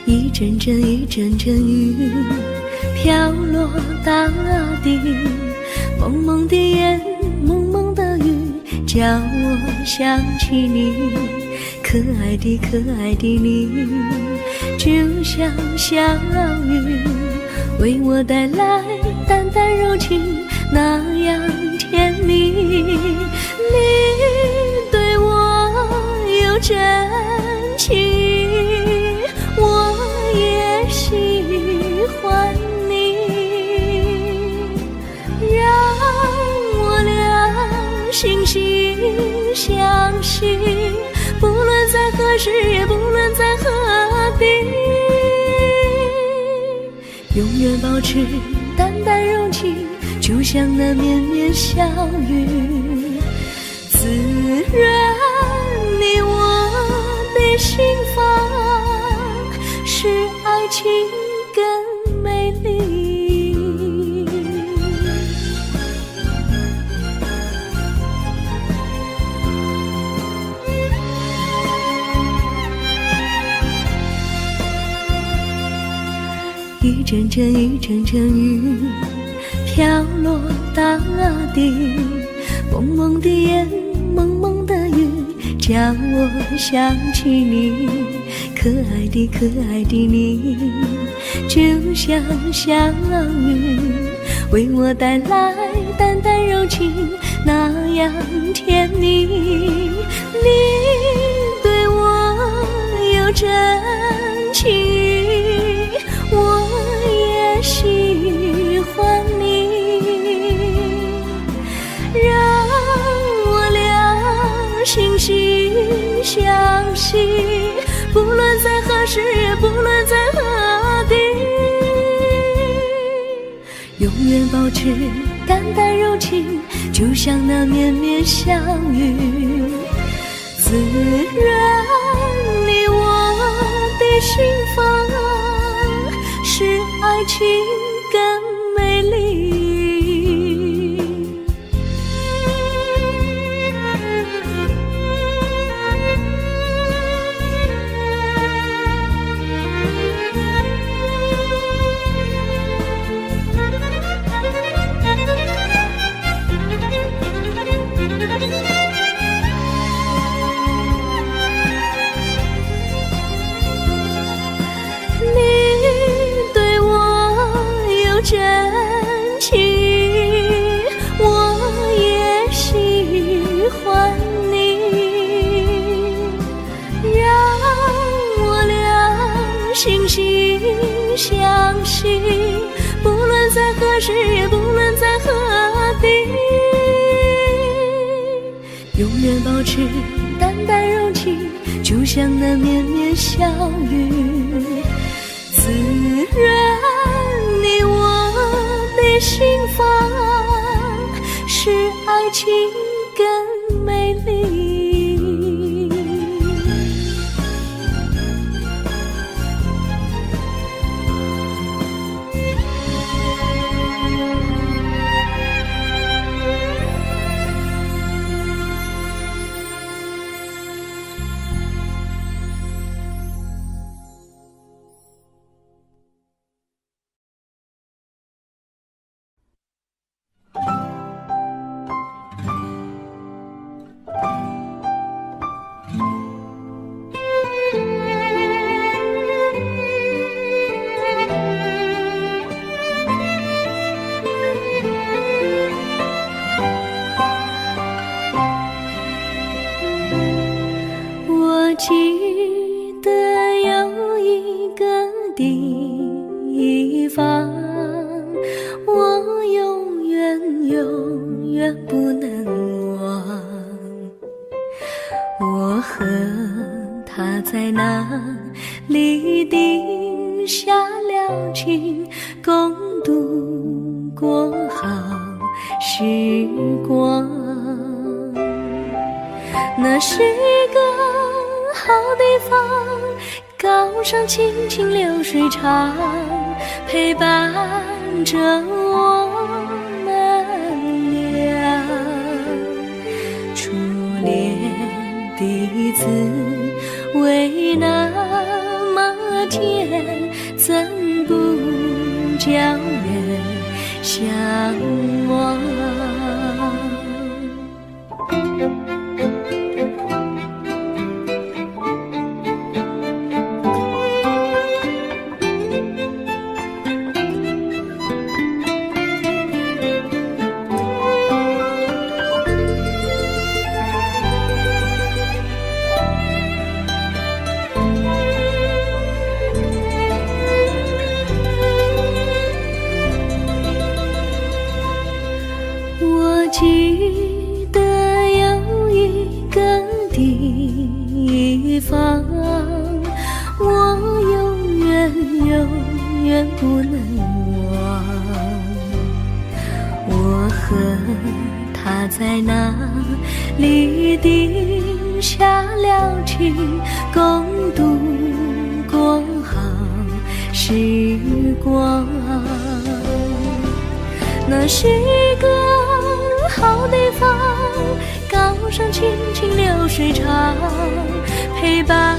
一阵阵一阵阵雨飘落大地，蒙蒙的烟，蒙蒙的雨，叫我想起你，可爱的可爱的你，就像小雨，为我带来淡淡柔情，那样甜蜜。你对我有真情，我也喜欢你，让我俩惺惺相惜，不论在何时，也不论在何地，永远保持淡淡柔情，就像那绵绵小雨，滋润你我的心房，使爱情更美丽。一阵阵一阵阵雨飘落大地，蒙蒙的烟，蒙蒙的雨，叫我想起你，可爱的可爱的你，就像小雨，为我带来淡淡柔情，那样甜蜜。你对我有真情，我也喜欢你，让我俩惺惺相惜，不论在何时，也不论在何地，永远保持淡淡柔情，就像那绵绵小雨，滋润你我的心房，使爱情更美丽。真情，我也喜欢你，让我俩惺惺相惜，不论在何时，也不论在何地，永远保持淡淡柔情，就像那绵绵小雨，滋润你我的心房，使爱情更美丽。记得有一个地方，我永远永远不能忘。我和他在那里定下了情，共度过好时光。那是一个好地方，高山清清流水长，陪伴着我们俩。初恋的滋味那么天，怎不叫人向往？我记得有一个地方，我永远不能忘。我和他在那里定下了情，共度过好时光。那是一个好地方，高山青青流水长，陪伴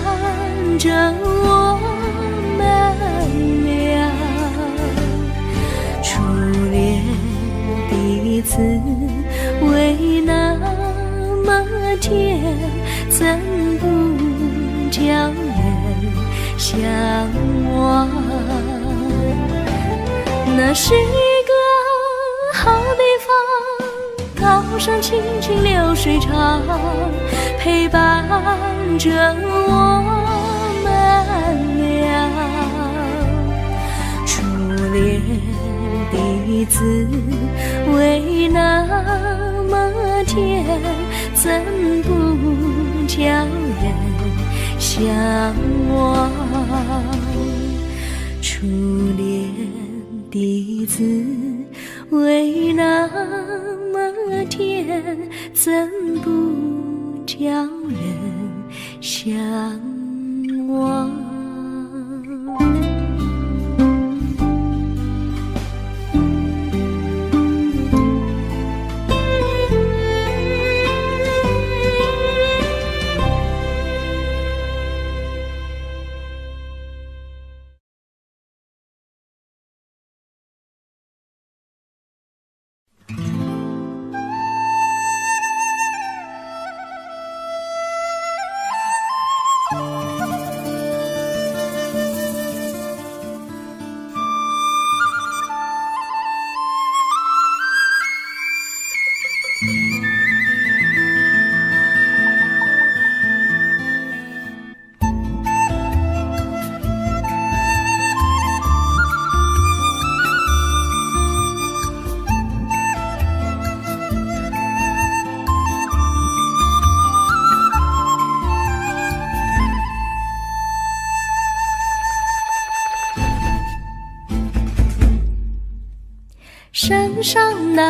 着我们俩。初恋第一次为那么甜，怎不叫人向往？那是一个好地方，高山青青流水长，陪伴着我们俩。初恋第一次为那么甜，怎不叫人向往？初恋第一次为那么甜，怎不叫人向往？山上哪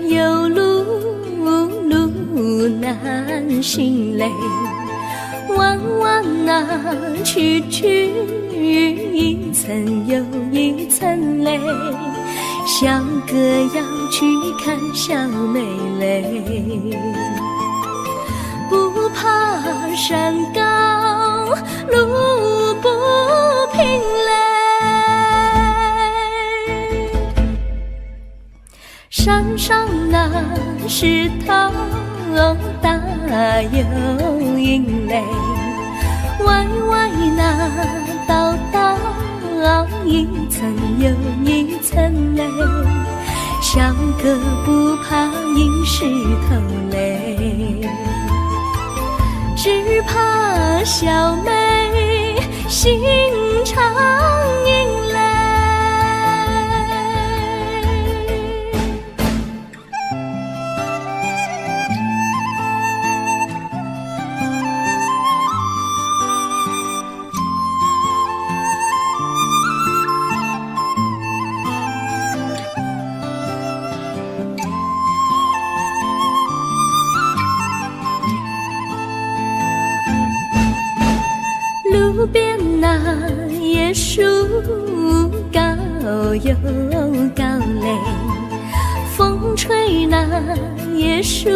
有路难行嘞，弯弯哪曲一层又一层嘞，小哥要去看小妹嘞，不怕山高路不平嘞，山上那石头大又硬嘞，歪歪那道一层又一层嘞，小哥不怕硬石头嘞，只怕小妹心肠硬嘞。路边那椰树高又高嘞，风吹那椰树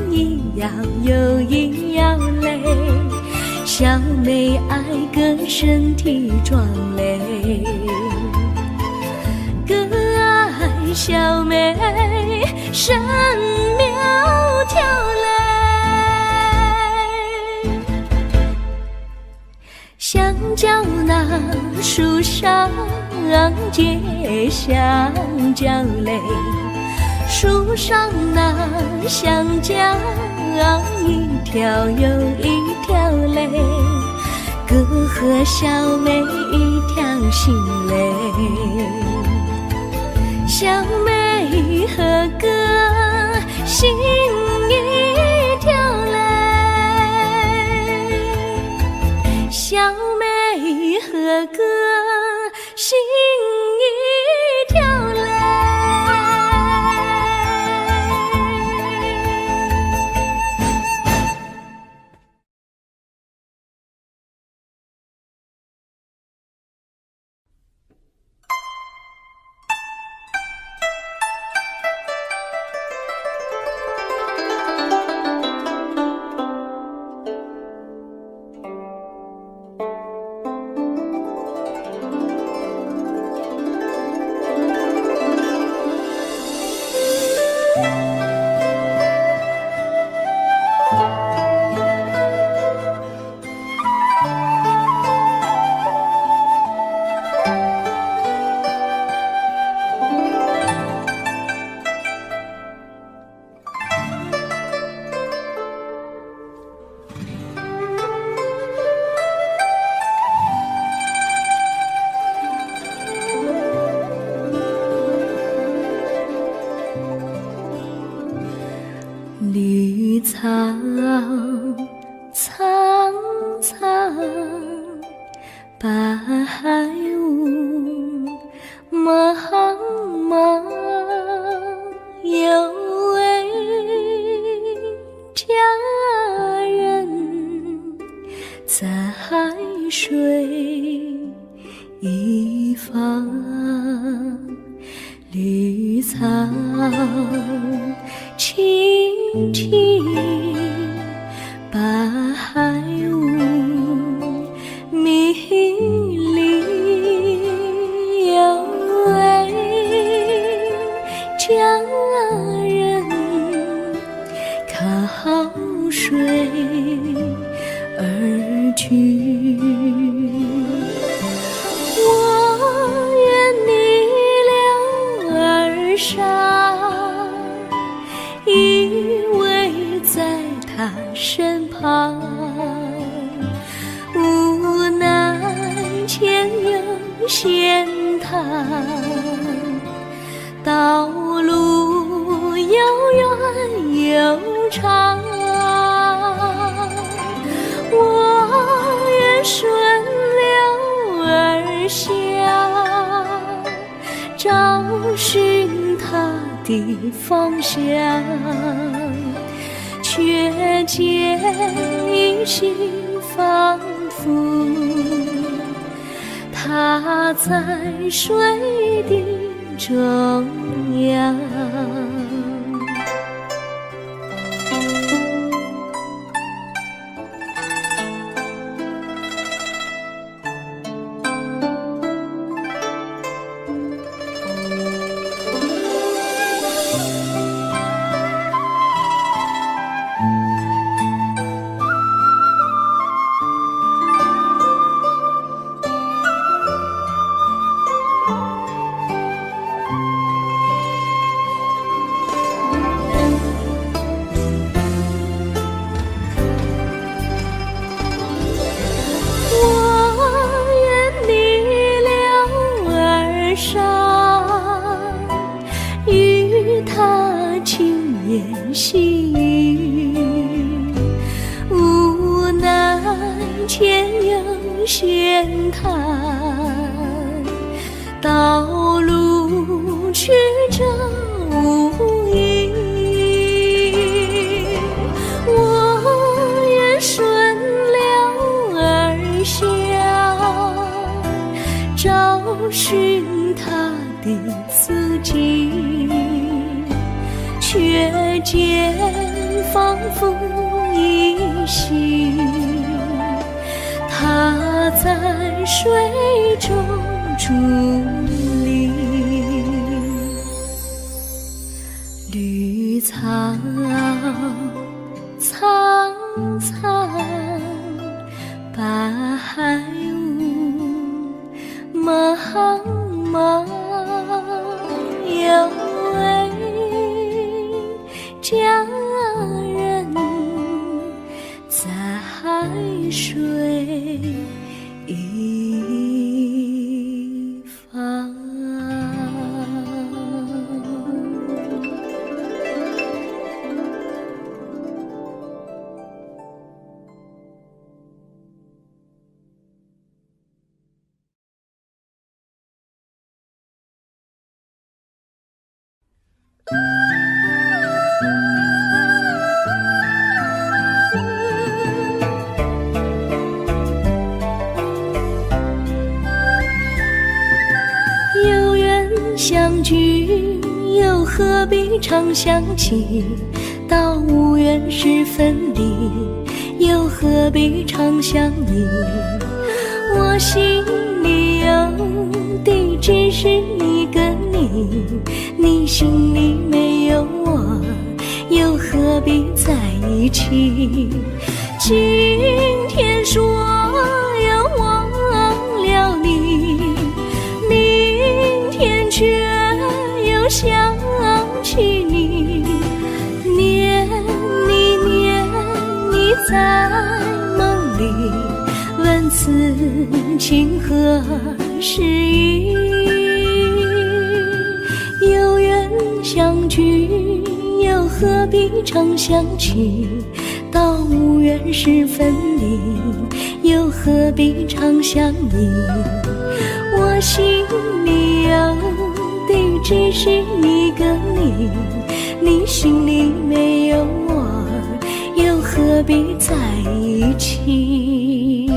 一摇又一摇嘞，小小妹爱个身体壮嘞，个爱小妹身苗条嘞，香蕉那树上结香蕉嘞，树上那香蕉一条又一条嘞，哥和小妹一条心嘞，小妹和哥心一条嘞，小妹和哥心一条嘞。绿草苍苍，白雾茫茫，有位佳人在水一方，绿草青青，白雾迷离，有位佳人靠水而居。我愿你留儿伤，依偎在他身旁，无奈前有险滩，道路又远又长，我愿顺流而下，找寻他的方向，却见一心仿佛他在水的中央。与他轻言细语，无奈前有险滩，道路曲折无依，我愿顺流而下，找寻他的足迹，却见仿佛依稀它在水中伫立，绿草苍苍，白雾茫茫，有位佳人在海水一方。有缘相聚，又何必常想起？到无缘时分离，又何必常想你？我心里有的只是一个你，你心里没有我，又何必在一起？今天说要忘了你，明天却又想起你，念你念你在梦里，问此情何时已？有缘相聚，又何必常想起？到无缘时分离，又何必常想你？我心里有的只是一个你，你心里没有我，又何必在一起？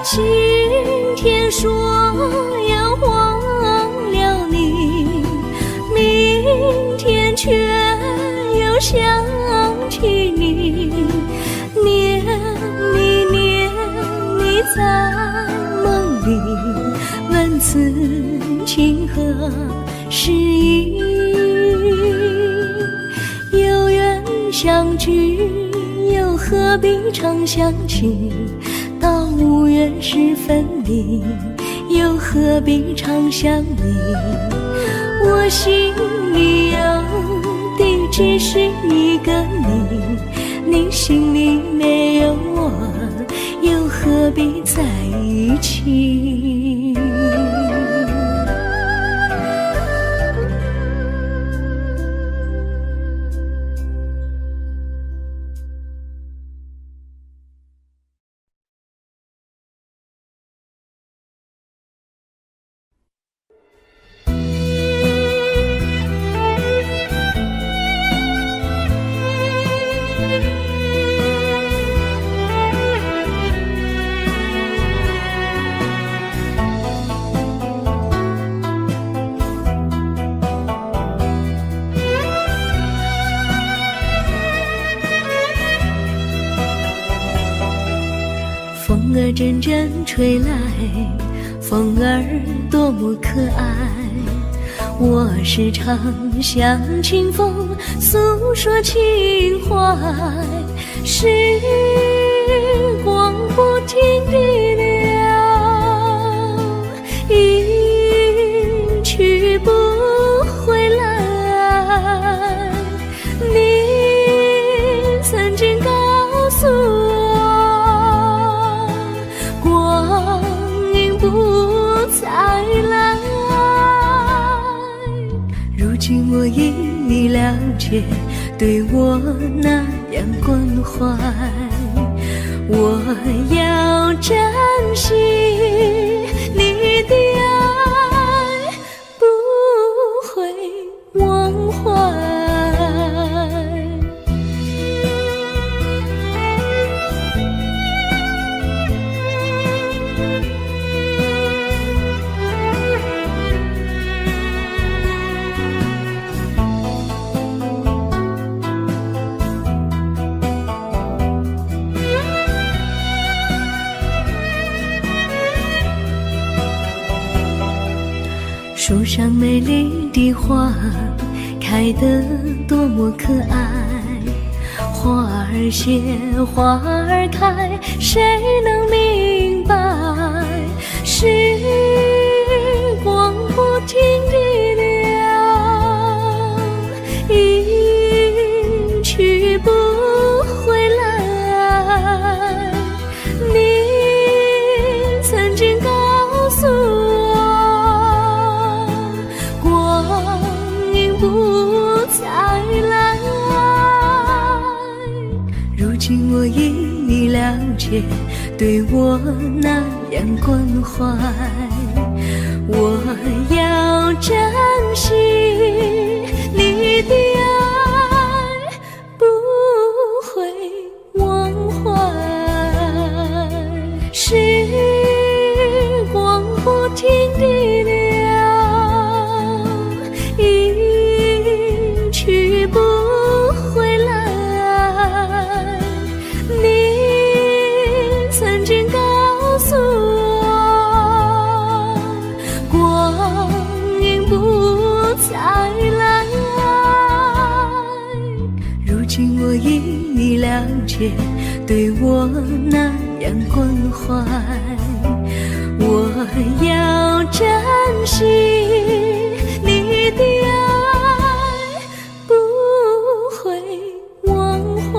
今天说要忘了你，明天却又想起你，念你念你在梦里，问此情何时已？有缘相聚，又何必常想起？到无缘时分离，又何必常想你？我心里有的只是一个你，你心里没有我，又何必在一起？风儿阵阵吹来，风儿多么可爱。我时常向清风诉说情怀，时光不停地流，一去不回来。你曾经告诉我，光阴不再来。如今我已了解，对我那样关怀，我要珍惜你的爱，不会忘怀。树上美丽的花开得多么可爱，花儿谢，花儿开，谁能明白？时光不停地流，一去不回来。你曾经告诉我，光阴不再来。如今我已了解，对我那样关怀，我要珍惜你的爱，不会忘怀。时光不停地流，一去不回来。你曾经告诉我，光阴不再来。如今我已了解，对我那样关怀，我要珍惜你的爱，不会忘怀。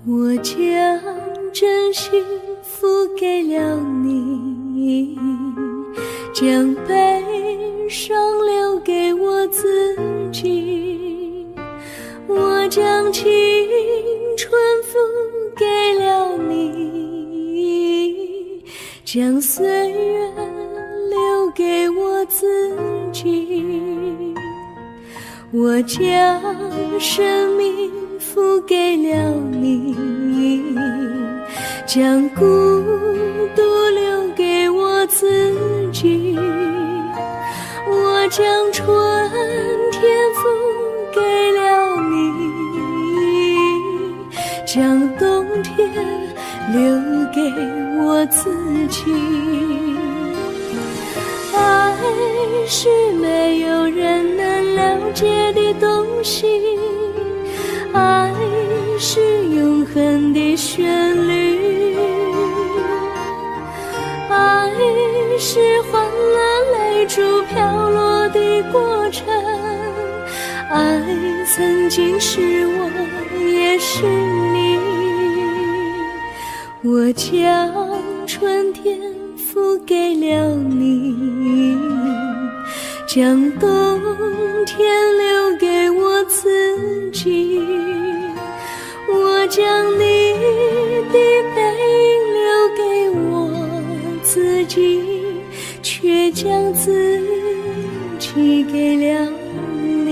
我将真心付给了你，将悲伤留给我自己。我将青春付给了你，将岁月留给我自己。我将生命付给了你，将孤独留给我自己。我将春天付给了你，将冬天留给我自己。爱是没有人能了解的东西，爱是永恒的旋律，爱是换了泪珠飘落的过程，爱曾经是我，也是你。我将春天付给了你，将冬天留给我自己。我将你的背影留给我自己，却将自己给了你。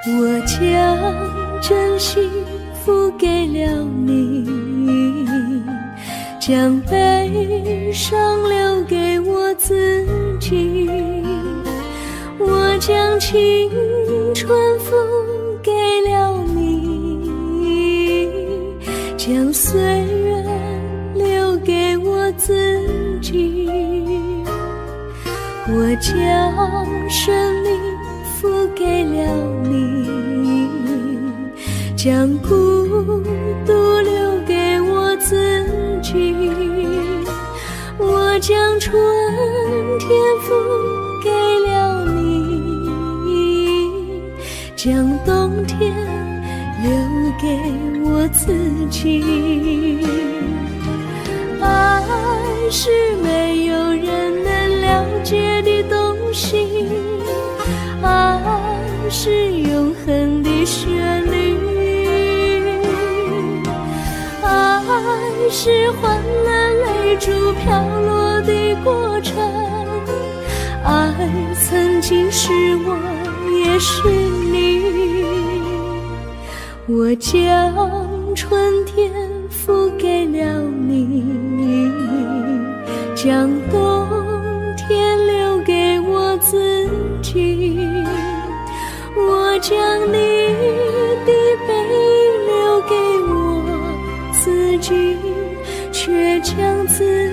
我将真心付给了你，将悲伤留给我自己。我将青春付给了你，将岁月留给我自己。我将生命付给了你，将孤独留给我自己。我将春天付给了你，将冬天留给我自己。爱是没有人能了解的东西，爱是永恒的旋律，爱是换了泪珠飘落的过程，爱曾经是我也是你。我将春天付给了你，将冬天留给我自己。我将你的背影留给我自己，却将自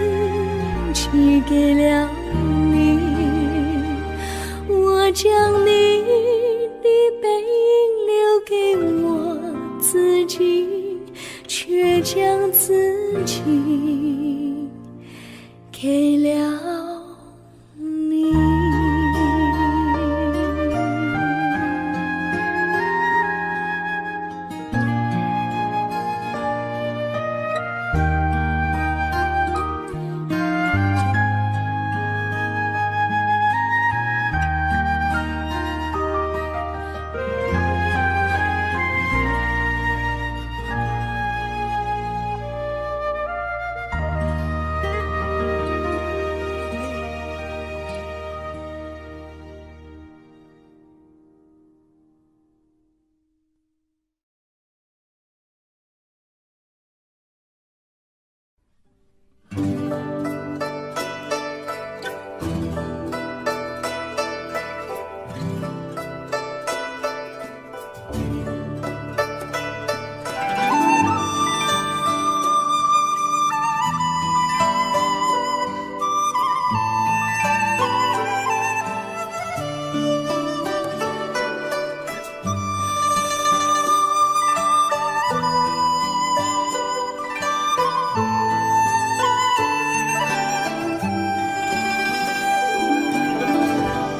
己给了你。我将你的背影留给我自己，却将自己给了你。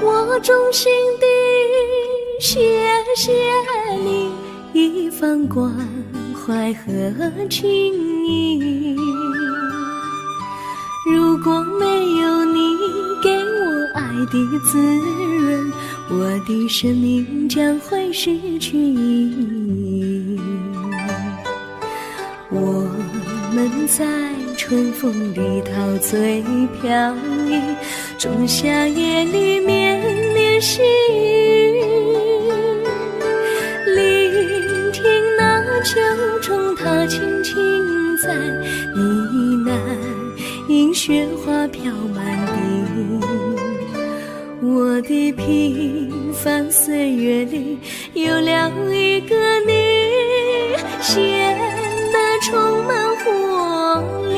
我衷心地谢谢你一番关怀和情谊，如果没有你给我爱的滋润，我的生命将会失去意义。我们在春风里陶醉飘逸，仲夏夜里绵绵细雨，聆听那秋虫它轻轻在呢喃，因雪花飘满地。我的平凡岁月里有了一个你，显得充满活力。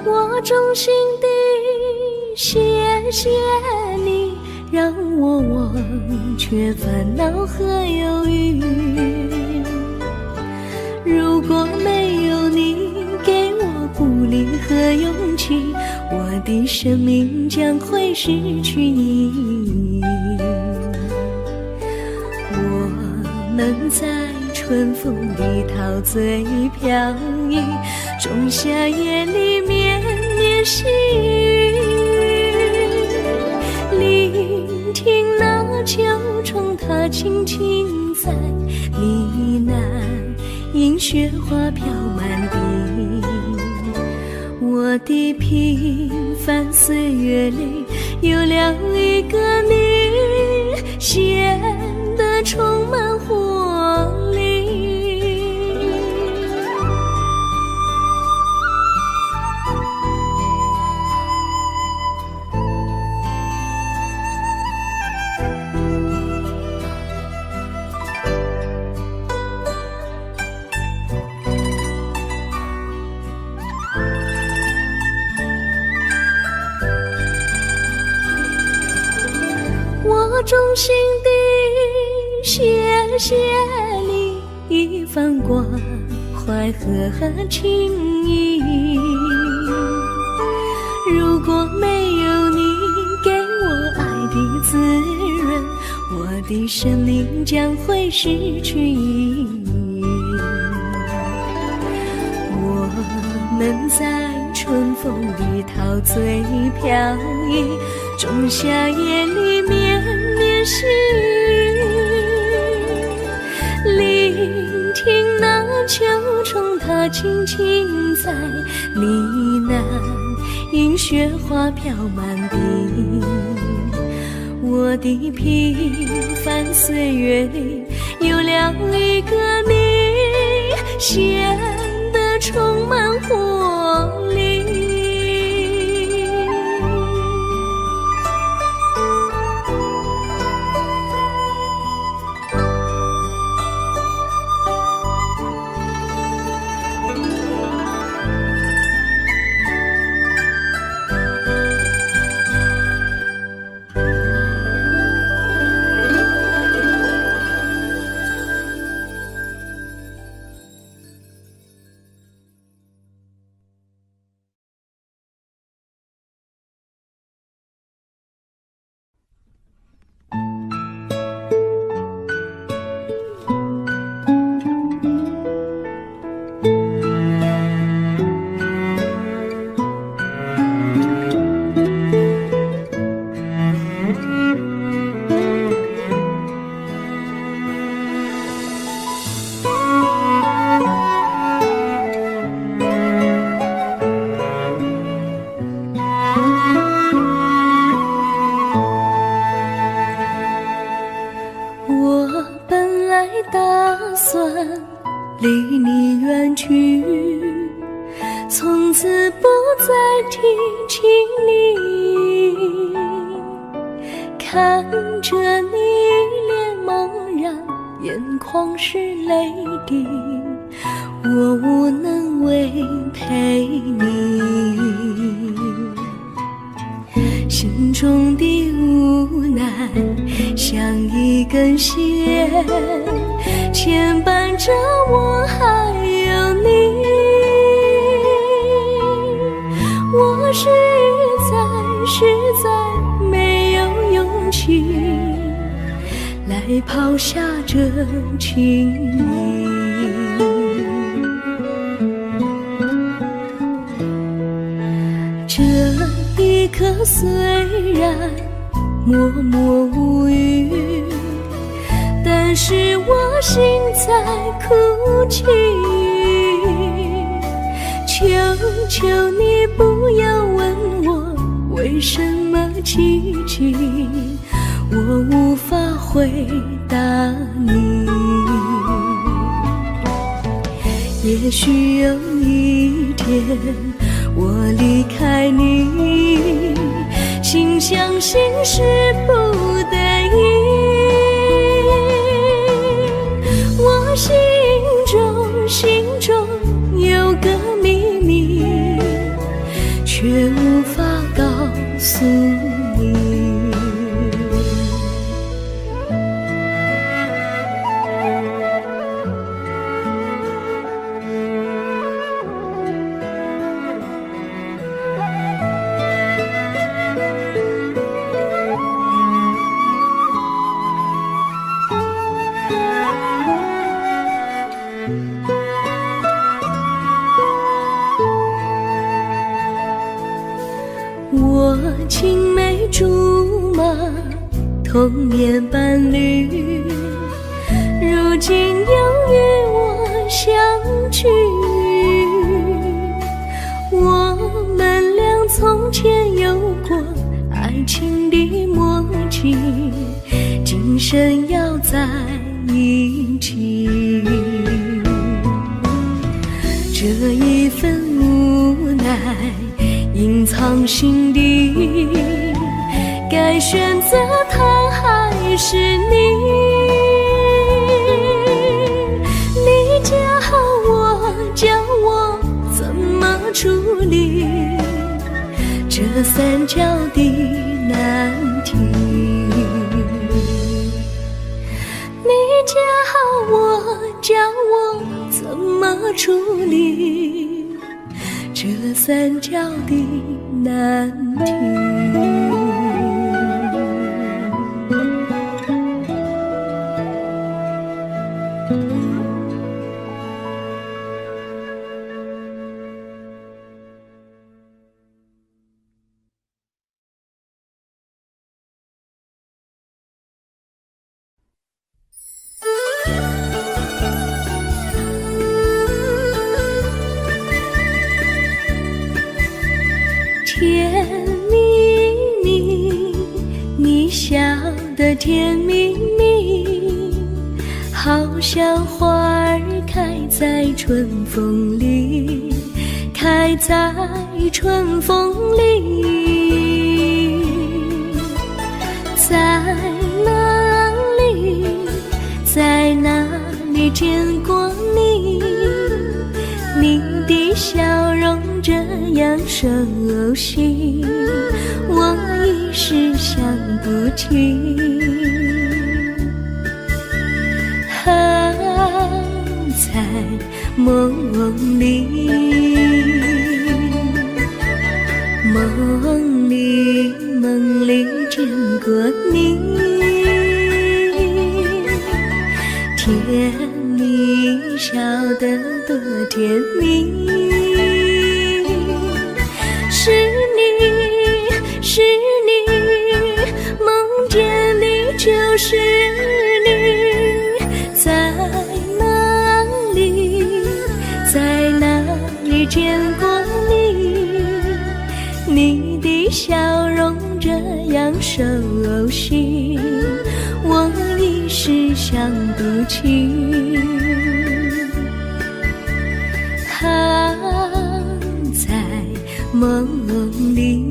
我衷心地谢谢你，让我忘却烦恼和忧郁。如果没有你给我鼓励和勇气，我的生命将会失去意义。我们在春风里陶醉飘意，仲夏夜里绵绵细雨，聆听那秋虫它轻轻在呢喃，迎雪花飘满地。我的平凡岁月里有了一个你，显得充满活力。我衷心地谢谢你一番关怀和情谊，如果没有你给我爱的滋润，我的生命将会失去意义。我们在春风里陶醉飘逸，仲夏夜里绵绵细雨，聆听那秋虫它轻轻在呢喃，迎雪花飘满地。我的平凡岁月里有了一个你，显得充满活力。离你远去，从此不再提起你，看着你脸茫然，眼眶是泪滴，我无能为陪你，心中的无奈像一根线牵绊着我还有你，我实在没有勇气来抛下这情谊。这一刻虽然默默无语，但是我心在哭泣，求求你不要问我为什么寂静，我无法回答你。也许有一天我离开你，心相信是不得已，我心中有个秘密，却无法告诉你。烽烟伴侣，如今又与我相聚。我们俩从前有过爱情的默契，今生要在一起。这一份无奈隐藏心底，该选择他还是你？你教我，教我怎么处理这三角的难题。你教我，教我怎么处理这三角的难题。甜蜜蜜，你笑得甜蜜蜜，好像花儿开在春风里，开在春风里。在哪里，在哪里见过你？你的笑容这样熟悉，我一时想不起。在梦里，梦里见过你，甜蜜笑得多甜蜜。是你，是你，梦见你就是你。在哪里，在哪里见过你？你的笑容这样熟悉，我一时想不起。在梦里。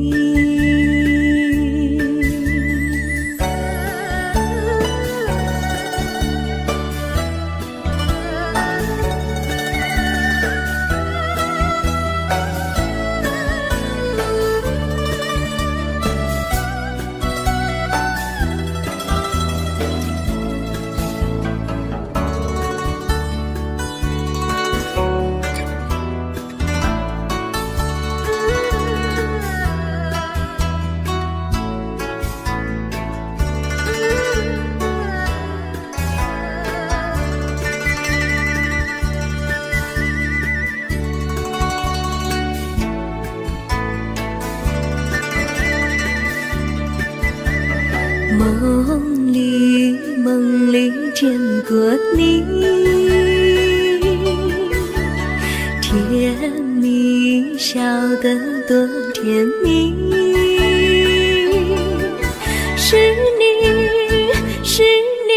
梦里见过你，甜蜜笑得多甜蜜。是你，是你，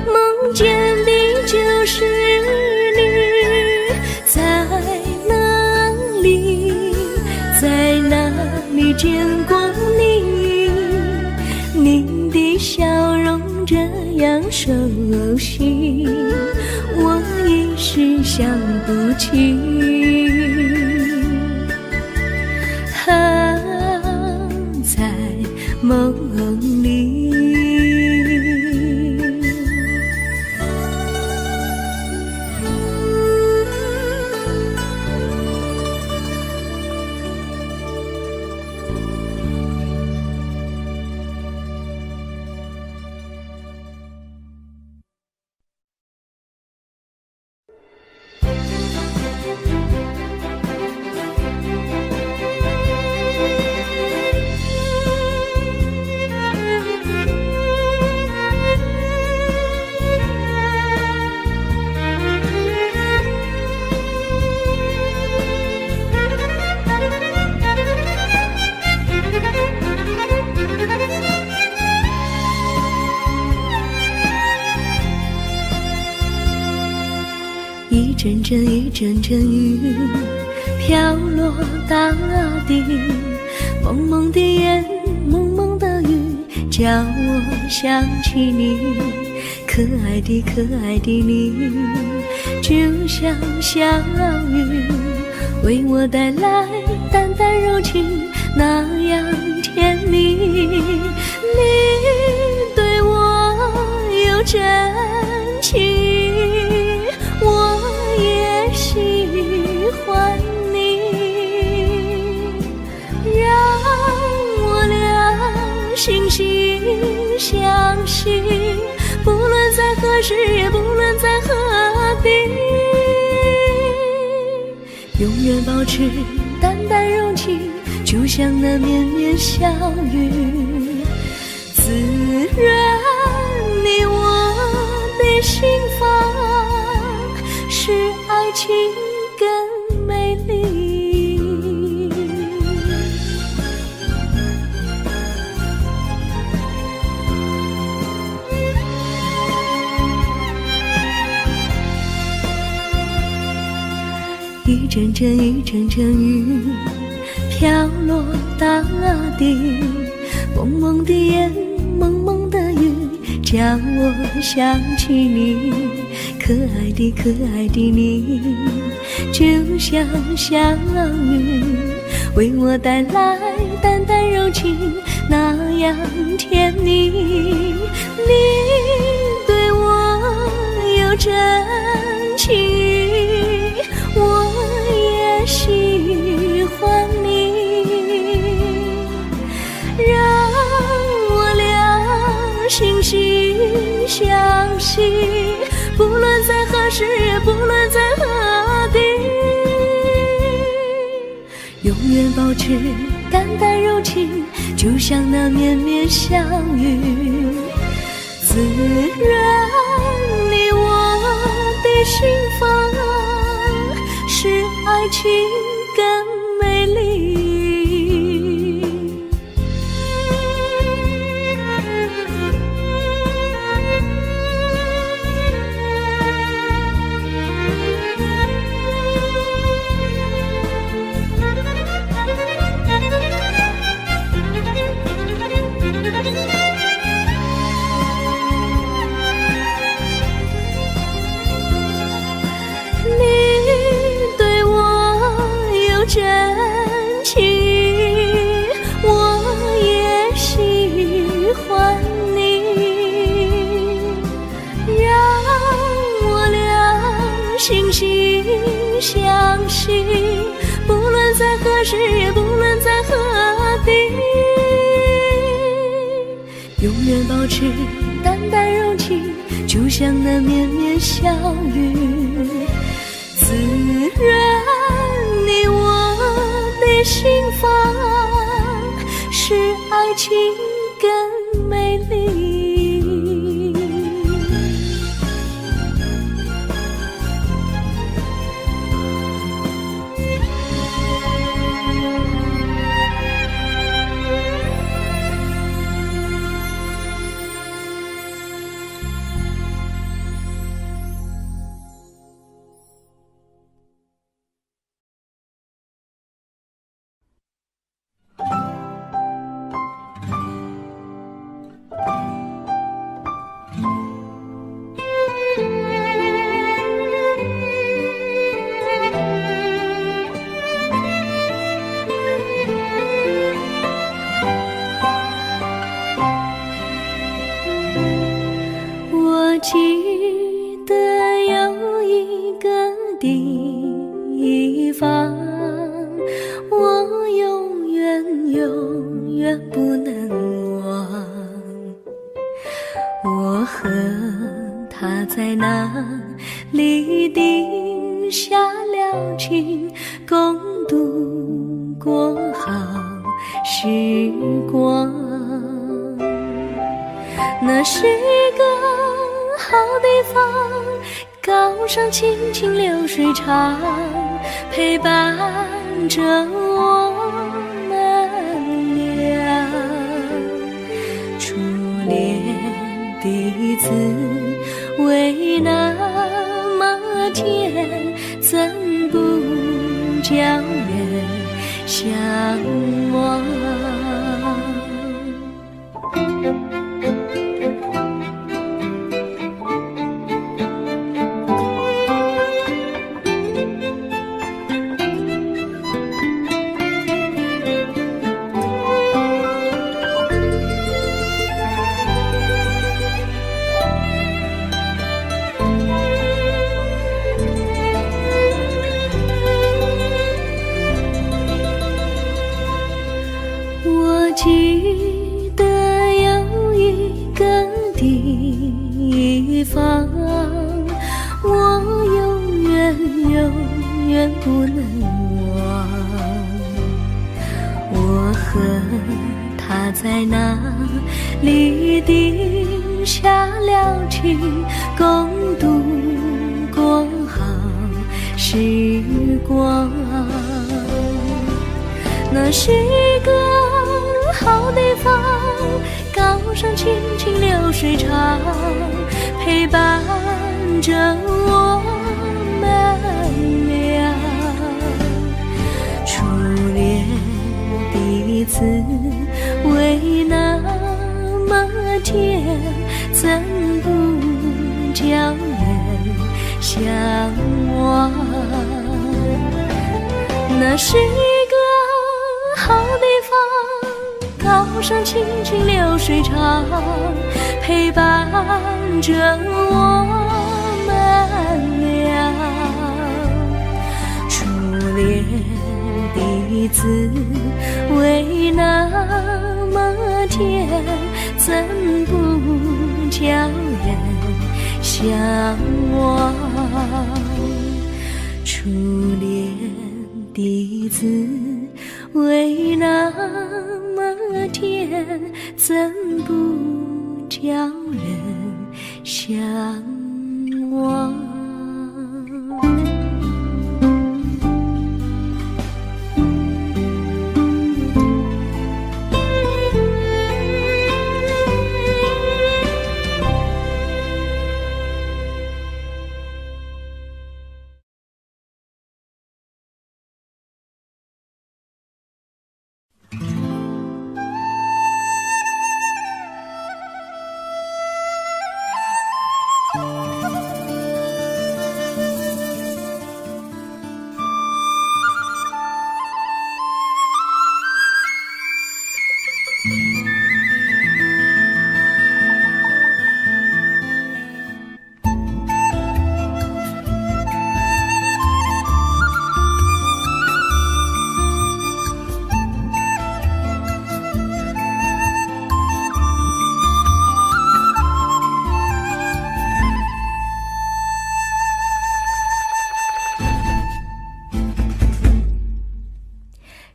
梦见你就是你。在哪里，在哪里见过你？你的笑容这样熟悉，我一时想不起。在梦里。阵阵一阵阵雨飘落大地，蒙蒙的烟，蒙蒙的雨，叫我想起你，可爱的可爱的你，就像小雨，为我带来淡淡柔情，那样甜蜜。你对我有真情，我也喜欢你，让我俩惺惺相惜，不论在何时，也不论在何地，永远保持淡淡柔情，就像那绵绵小雨，滋润你我的心房，使爱情更美丽。一阵阵一阵阵雨飘落大地，蒙蒙的烟，蒙蒙的雨，叫我想起你，可爱的可爱的你，就像小雨，为我带来淡淡柔情，那样甜蜜。你对我有真情，我也喜欢你，让我俩惺惺相惜，不论在何时，也不论在何地，永远保持淡淡柔情，就像那绵绵小雨，滋润你我的心房，使爱情更美丽。真情，我也喜欢你，让我俩惺惺相惜，不论在何时，也不论在何地，永远保持淡淡柔情，就像那绵绵小雨，滋润你我的心房，使爱情更美丽。记得有一个地方，我永远永远不能忘。我和他在那里定下了情，共度过好时光。那是一个好地方，高山清清流水长，陪伴着我们俩。初恋的滋味那么天，怎不叫人向往？我记得有一个地方，我永远不能忘。我和他在那里定下了情，共度过好时光。那是一个好地方，高山青青流水长，陪伴着我们俩。初恋的滋味那么甜，怎不叫人向往？那是一个好地方，高山青青流水长，陪伴着我们俩。初恋的滋味那么甜，怎不叫人向往？初恋的滋味那么甜，怎不叫人向往？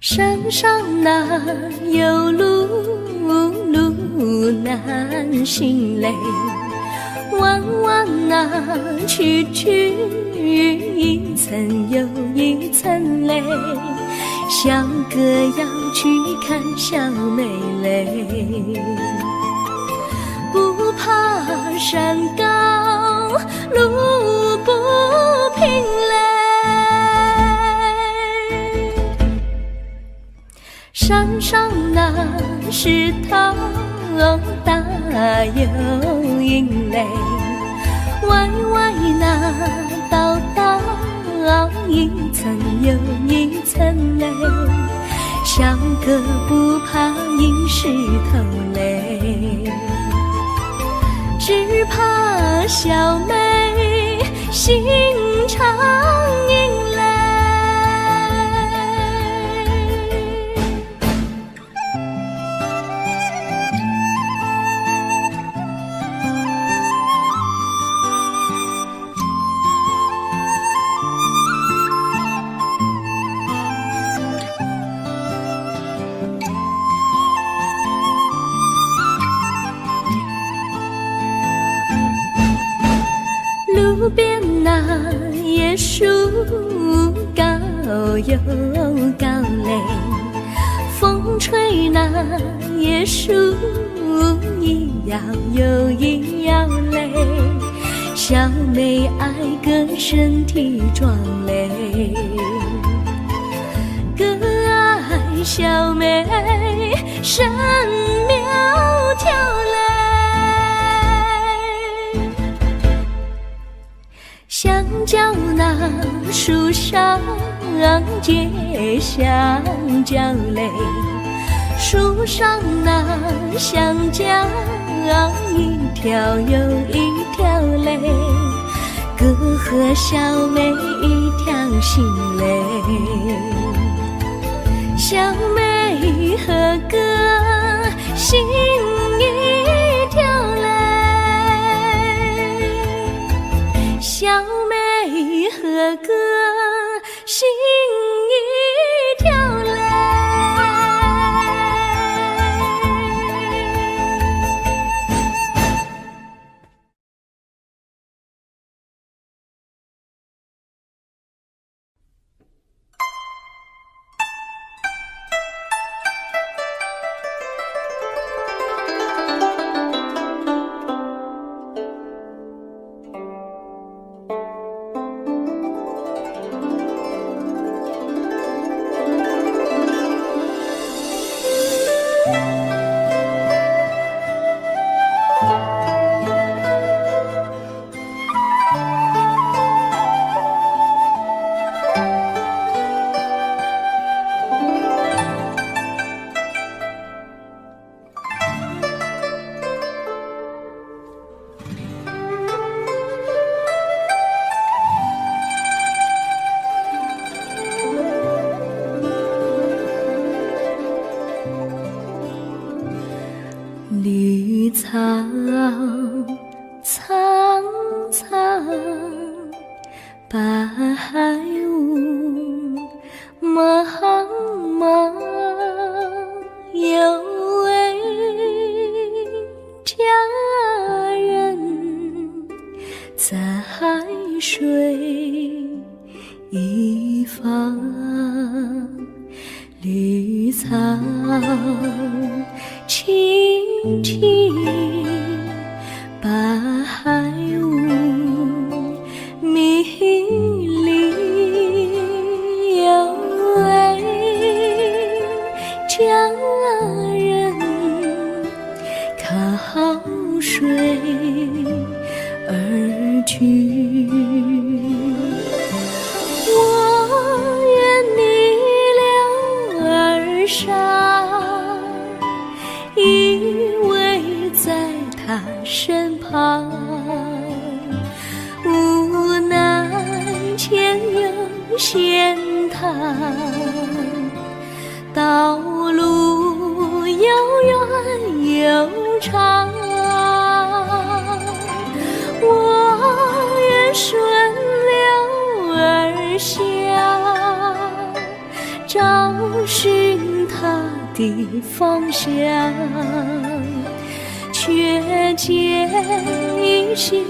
山上哪有路难行嘞，弯弯哪曲一层又一层嘞，小哥要去看小妹嘞，不怕山高路不平嘞，山上那石头大又硬嘞，歪歪那道一层又一层嘞，小哥不怕硬石头嘞，只怕小妹心肠硬嘞。路边那椰树高又高嘞，风吹那椰树一摇又一摇嘞，小小妹爱个身体壮嘞，个爱小妹身苗条嘞。香蕉那树上结香蕉嘞，树上那香蕉一条又一条嘞，哥和小妹一条心嘞，小妹和哥心一条嘞，小妹和哥心一条嘞。绿草苍苍，白雾茫茫，有位佳人在水一方，绿草青青，白雾迷离，有位佳人靠水而居。我愿你留儿伤，依偎在他身旁，无奈前有险滩，道路又远又长，我愿顺流而下，找寻他的方向，却见一心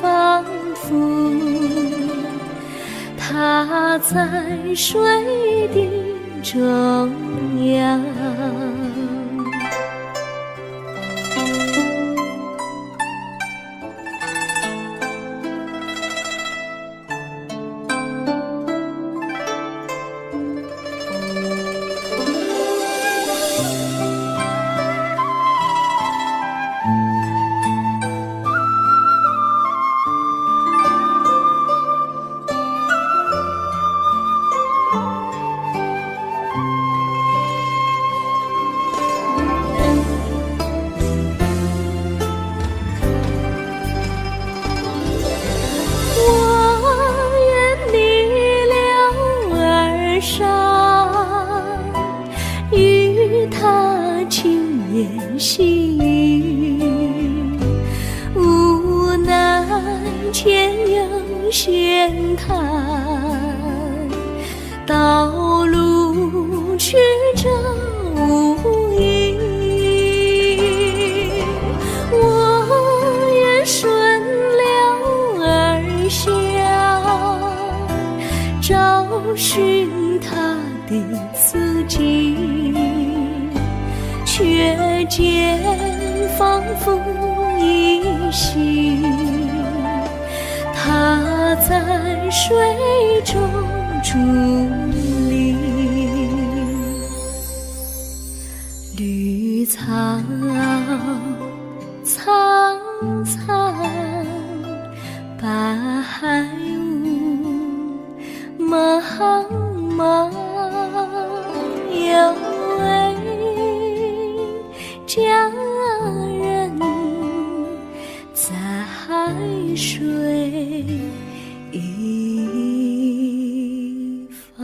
仿佛他在水的中央。与他轻言细语，无奈前有险滩，道路曲折无依，我愿顺流而下，找寻他的足迹，却见仿佛依稀在水中伫立，绿草苍苍，白雾茫茫，有位佳人在海水一方。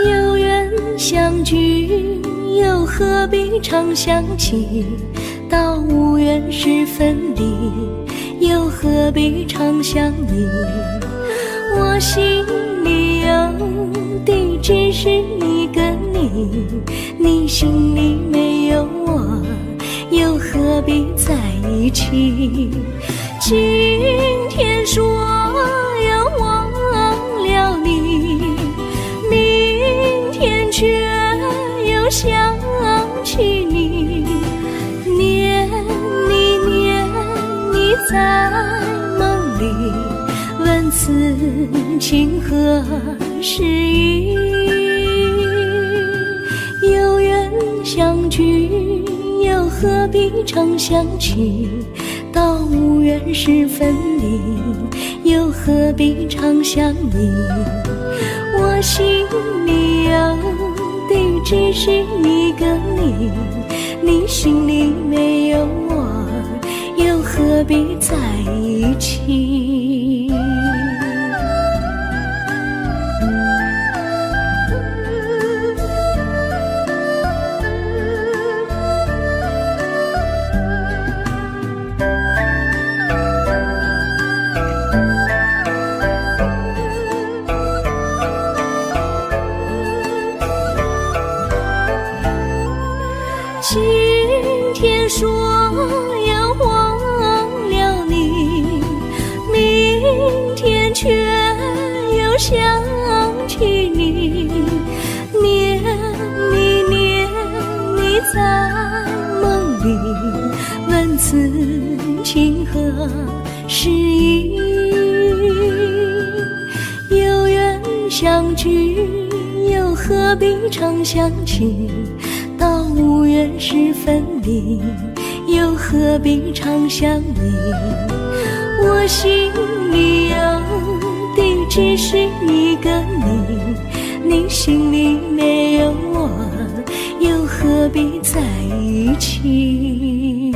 有缘相聚，又何必常想起？到无缘时分离，又何必常想你？我心里有的只是一个你，你心里没有我，又何必在一起？今天说要忘了你，明天却又想起你，念你念你在梦里，问此情何时已？有缘相聚，又何必常想起？到无缘时分离，又何必常想你？我心里有的只是一个你，你心里没有我，又何必在一起？今天说要忘了你，明天却又想起你，念你念你在梦里，问此情何时已？有缘相聚，又何必常想起？到无缘时分离，又何必常想你？我心里有的只是一个你，你心里没有我，又何必在一起？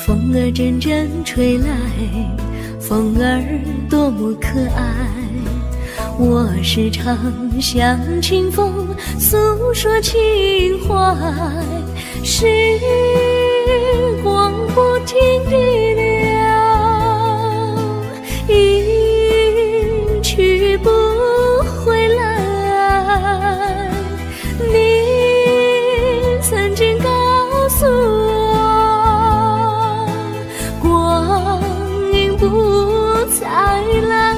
风儿阵阵吹来，风儿多么可爱。我时常向清风诉说情怀，时光不停地流，一去不回来。你曾经告诉我，光阴不再来。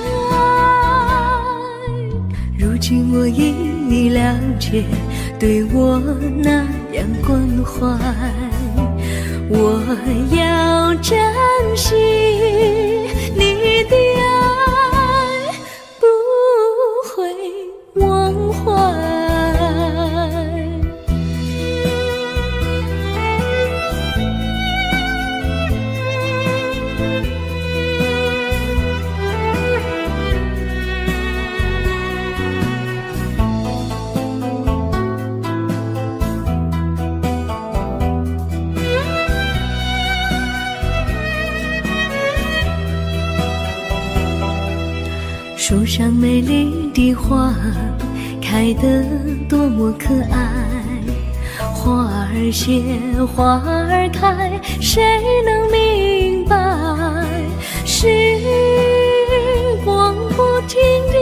如今我已了解，对我那样关怀，我要珍惜你的爱，不会忘怀。美丽的花开得多么可爱，花儿谢，花儿开，谁能明白？时光不停地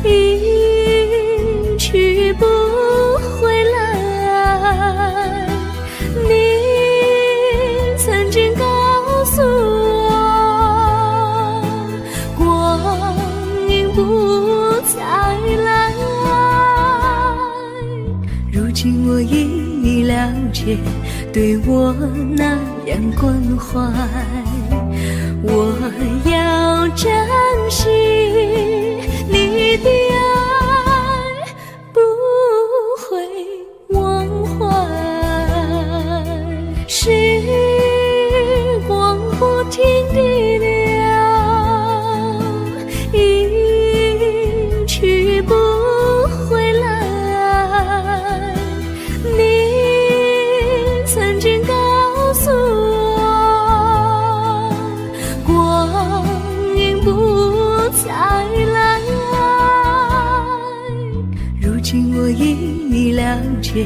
流，一去不回来。你曾经告诉我，光阴不再来。如今我已了解，对我那样关怀，我要珍惜你的爱，不会忘怀。时光不停地流，一去不回来。你曾经告诉我，光阴不再来。如今我已了解，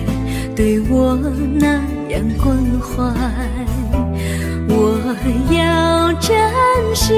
对我那样关怀，我要珍惜